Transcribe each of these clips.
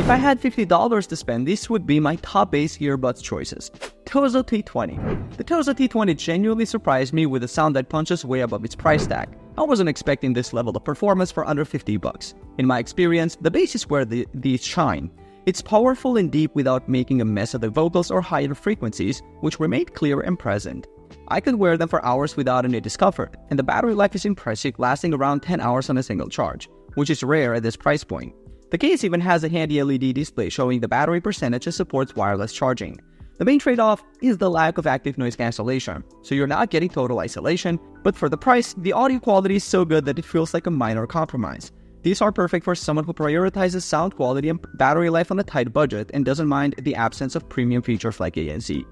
If I had $50 to spend, this would be my top bass earbuds choices. Tozo T20. The Tozo T20 genuinely surprised me with a sound that punches way above its price tag. I wasn't expecting this level of performance for under $50. In my experience, the bass is where these shine. It's powerful and deep without making a mess of the vocals or higher frequencies, which remained clear and present. I could wear them for hours without any discomfort, and the battery life is impressive, lasting around 10 hours on a single charge, which is rare at this price point. The case even has a handy LED display showing the battery percentage and supports wireless charging. The main trade-off is the lack of active noise cancellation, so you're not getting total isolation, but for the price, the audio quality is so good that it feels like a minor compromise. These are perfect for someone who prioritizes sound quality and battery life on a tight budget and doesn't mind the absence of premium features like ANC.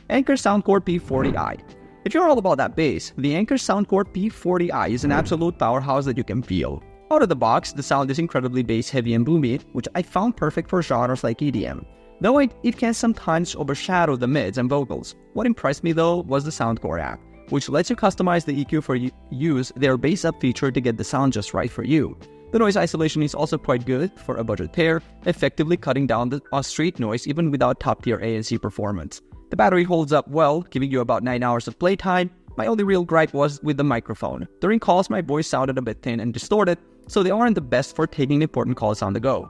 Anker Soundcore P40i. If you're all about that bass, the Anker Soundcore P40i is an absolute powerhouse that you can feel. Out of the box, the sound is incredibly bass-heavy and boomy, which I found perfect for genres like EDM. Though it can sometimes overshadow the mids and vocals. What impressed me though was the Soundcore app, which lets you customize the EQ for use their bass up feature to get the sound just right for you. The noise isolation is also quite good for a budget pair, effectively cutting down the street noise even without top-tier ANC performance. The battery holds up well, giving you about 9 hours of playtime. My only real gripe was with the microphone. During calls, my voice sounded a bit thin and distorted, so they aren't the best for taking important calls on the go.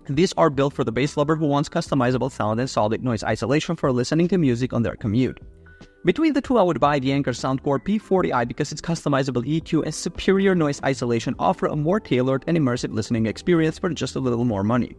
These are built for the bass lover who wants customizable sound and solid noise isolation for listening to music on their commute. Between the two, I would buy the Anker Soundcore P40i because its customizable EQ and superior noise isolation offer a more tailored and immersive listening experience for just a little more money.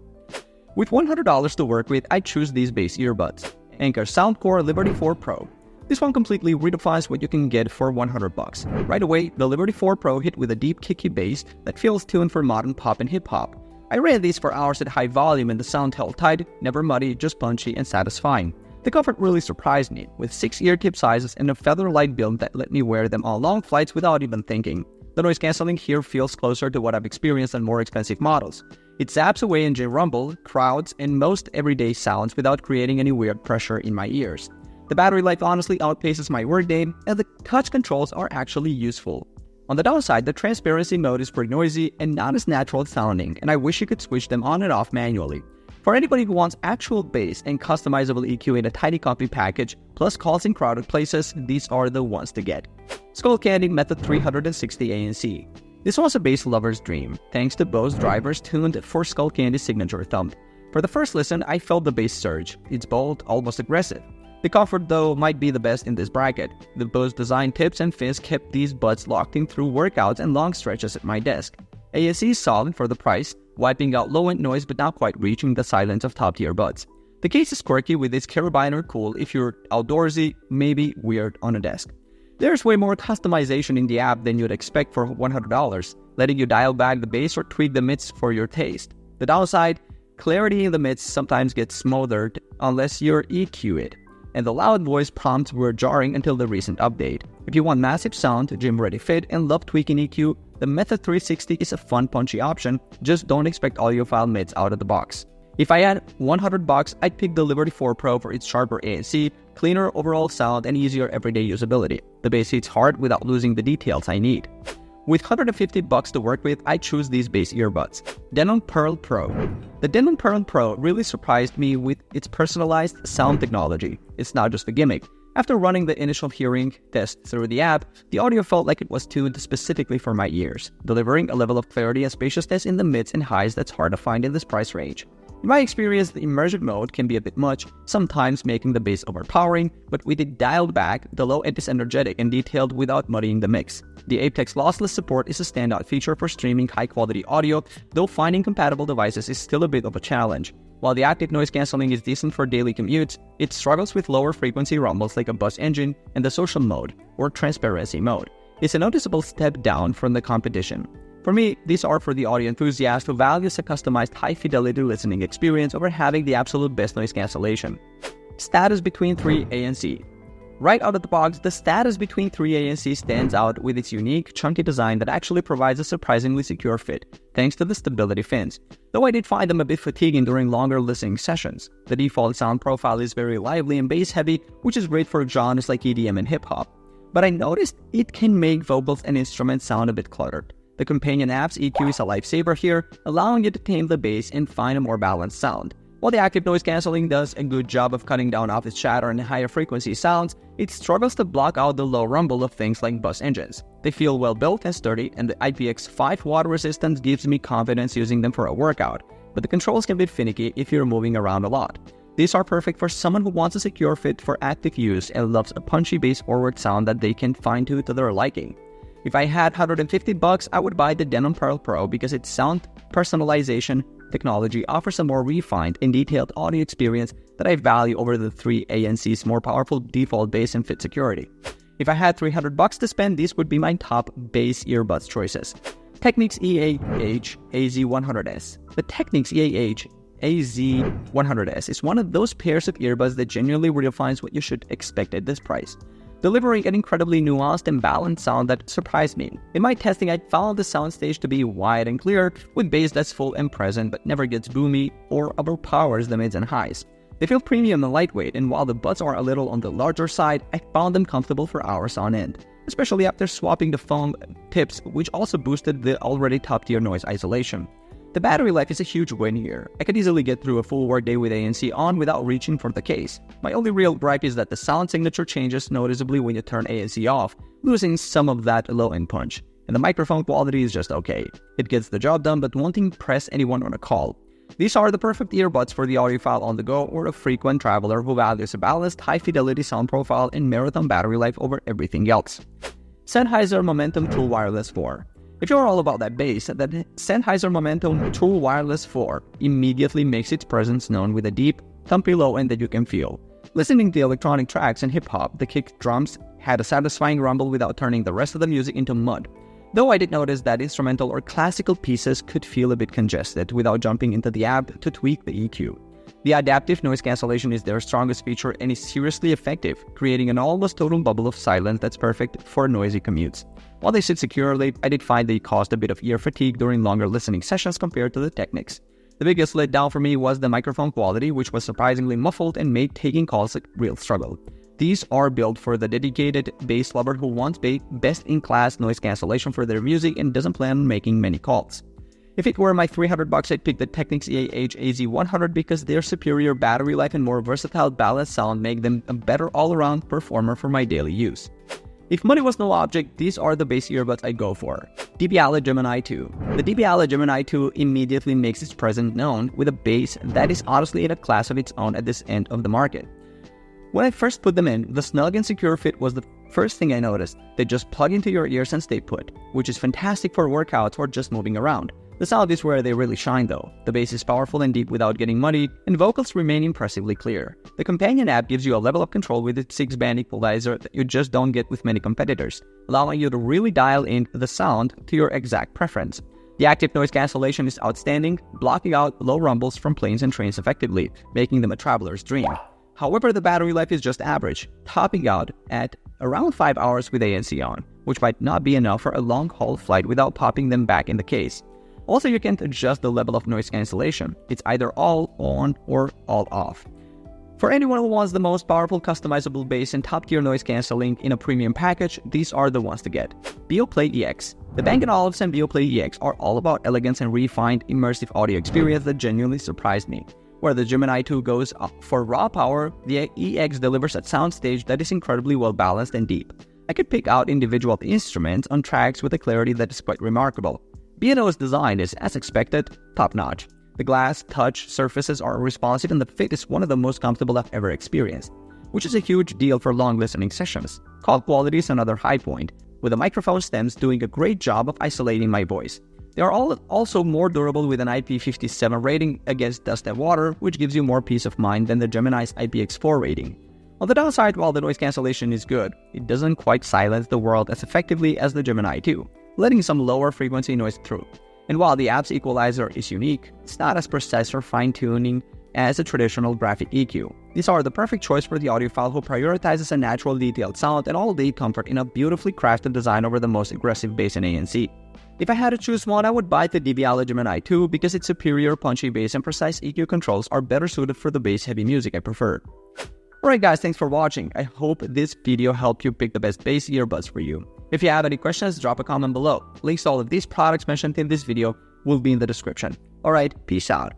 With $100 to work with, I choose these bass earbuds. Anker Soundcore Liberty 4 Pro. This one completely redefines what you can get for $100. Right away, the Liberty 4 Pro hit with a deep kicky bass that feels tuned for modern pop and hip-hop. I ran these for hours at high volume and the sound held tight, never muddy, just punchy and satisfying. The comfort really surprised me, with 6 ear tip sizes and a feather-light build that let me wear them on long flights without even thinking. The noise cancelling here feels closer to what I've experienced on more expensive models. It zaps away engine rumble, crowds, and most everyday sounds without creating any weird pressure in my ears. The battery life honestly outpaces my workday, and the touch controls are actually useful. On the downside, the transparency mode is pretty noisy and not as natural sounding, and I wish you could switch them on and off manually. For anybody who wants actual bass and customizable EQ in a tiny copy package, plus calls in crowded places, these are the ones to get. Skullcandy Method 360 ANC. This was a bass lover's dream, thanks to Bose drivers tuned for Skullcandy's signature thump. For the first listen, I felt the bass surge. It's bold, almost aggressive. The comfort though might be the best in this bracket. The Bose design tips and fins kept these buds locked in through workouts and long stretches at my desk. ANC is solid for the price, wiping out low-end noise but not quite reaching the silence of top-tier buds. The case is quirky with its carabiner cool if you're outdoorsy, maybe weird on a desk. There's way more customization in the app than you'd expect for $100, letting you dial back the bass or tweak the mids for your taste. The downside, clarity in the mids sometimes gets smothered unless you EQ it, and the loud voice prompts were jarring until the recent update. If you want massive sound, gym-ready fit, and love tweaking EQ, the Method 360 is a fun, punchy option, just don't expect audiophile mids out of the box. If I had $100, I'd pick the Liberty 4 Pro for its sharper ANC, cleaner overall sound, and easier everyday usability. The bass hits hard without losing the details I need. With $150 to work with, I choose these bass earbuds. Denon Pearl Pro. The Denon Pearl Pro really surprised me with its personalized sound technology. It's not just a gimmick. After running the initial hearing test through the app, the audio felt like it was tuned specifically for my ears, delivering a level of clarity and spaciousness in the mids and highs that's hard to find in this price range. In my experience, the immersion mode can be a bit much, sometimes making the bass overpowering, but with it dialed back, the low end is energetic and detailed without muddying the mix. The Apex lossless support is a standout feature for streaming high-quality audio, though finding compatible devices is still a bit of a challenge. While the active noise cancelling is decent for daily commutes, it struggles with lower frequency rumbles like a bus engine and the social mode, or transparency mode. It's a noticeable step down from the competition. For me, these are for the audio enthusiast who values a customized high-fidelity listening experience over having the absolute best noise cancellation. Status between 3 ANC. Right out of the box, the Status between 3 ANC stands out with its unique, chunky design that actually provides a surprisingly secure fit, thanks to the stability fins. Though I did find them a bit fatiguing during longer listening sessions. The default sound profile is very lively and bass-heavy, which is great for genres like EDM and hip-hop. But I noticed it can make vocals and instruments sound a bit cluttered. The companion app's EQ is a lifesaver here, allowing you to tame the bass and find a more balanced sound. While the active noise cancelling does a good job of cutting down office chatter and higher frequency sounds, it struggles to block out the low rumble of things like bus engines. They feel well built and sturdy, and the IPX5 water resistance gives me confidence using them for a workout, but the controls can be finicky if you're moving around a lot. These are perfect for someone who wants a secure fit for active use and loves a punchy bass forward sound that they can fine-tune to their liking. If I had $150, I would buy the Denon Pearl Pro because its sound personalization technology offers a more refined and detailed audio experience that I value over the three ANC's more powerful default bass and fit security. If I had $300 to spend, these would be my top bass earbuds choices. Technics EAH AZ100S. The Technics EAH AZ100S is one of those pairs of earbuds that genuinely redefines what you should expect at this price, delivering an incredibly nuanced and balanced sound that surprised me. In my testing, I found the soundstage to be wide and clear, with bass that's full and present but never gets boomy or overpowers the mids and highs. They feel premium and lightweight, and while the buds are a little on the larger side, I found them comfortable for hours on end, especially after swapping the foam tips, which also boosted the already top-tier noise isolation. The battery life is a huge win here. I could easily get through a full workday with ANC on without reaching for the case. My only real gripe is that the sound signature changes noticeably when you turn ANC off, losing some of that low-end punch. And the microphone quality is just okay. It gets the job done but won't impress anyone on a call. These are the perfect earbuds for the audiophile on the go or a frequent traveler who values a balanced, high-fidelity sound profile and marathon battery life over everything else. Sennheiser Momentum True Wireless 4. If you're all about that bass, the Sennheiser Momentum True Wireless 4 immediately makes its presence known with a deep, thumpy low end that you can feel. Listening to electronic tracks and hip-hop, the kick drums had a satisfying rumble without turning the rest of the music into mud. Though I did notice that instrumental or classical pieces could feel a bit congested without jumping into the app to tweak the EQ. The adaptive noise cancellation is their strongest feature and is seriously effective, creating an almost total bubble of silence that's perfect for noisy commutes. While they sit securely, I did find they caused a bit of ear fatigue during longer listening sessions compared to the Technics. The biggest letdown for me was the microphone quality, which was surprisingly muffled and made taking calls a real struggle. These are built for the dedicated bass lover who wants best-in-class noise cancellation for their music and doesn't plan on making many calls. If it were my $300, I'd pick the Technics EAH AZ100 because their superior battery life and more versatile balanced sound make them a better all-around performer for my daily use. If money was no object, these are the bass earbuds I go for. DBALA Gemini 2. The DBALA Gemini 2 immediately makes its presence known with a bass that is honestly in a class of its own at this end of the market. When I first put them in, the snug and secure fit was the first thing I noticed. They just plug into your ears and stay put, which is fantastic for workouts or just moving around. The sound is where they really shine though. The bass is powerful and deep without getting muddy, and vocals remain impressively clear. The companion app gives you a level of control with its 6-band equalizer that you just don't get with many competitors, allowing you to really dial in the sound to your exact preference. The active noise cancellation is outstanding, blocking out low rumbles from planes and trains effectively, making them a traveler's dream. However, the battery life is just average, topping out at around 5 hours with ANC on, which might not be enough for a long-haul flight without popping them back in the case. Also, you can't adjust the level of noise cancellation. It's either all on or all off. For anyone who wants the most powerful customizable bass and top-tier noise cancelling in a premium package, these are the ones to get. Beoplay EX. The Bang & Olufsen Beoplay EX are all about elegance and refined, immersive audio experience that genuinely surprised me. Where the Gemini 2 goes for raw power, the EX delivers a soundstage that is incredibly well balanced and deep. I could pick out individual instruments on tracks with a clarity that is quite remarkable. B&O's design is, as expected, top-notch. The glass touch surfaces are responsive and the fit is one of the most comfortable I've ever experienced, which is a huge deal for long listening sessions. Call quality is another high point, with the microphone stems doing a great job of isolating my voice. They are also more durable with an IP57 rating against dust and water, which gives you more peace of mind than the Gemini's IPX4 rating. On the downside, while the noise cancellation is good, it doesn't quite silence the world as effectively as the Gemini 2, letting some lower frequency noise through. And while the app's equalizer is unique, it's not as precise or fine-tuning as a traditional graphic EQ. These are the perfect choice for the audiophile who prioritizes a natural detailed sound and all-day comfort in a beautifully crafted design over the most aggressive bass in ANC. If I had to choose one, I would buy the DBALA Gemini 2 because its superior punchy bass and precise EQ controls are better suited for the bass-heavy music I prefer. Alright guys, thanks for watching. I hope this video helped you pick the best bass earbuds for you. If you have any questions, drop a comment below. Links to all of these products mentioned in this video will be in the description. Alright, peace out.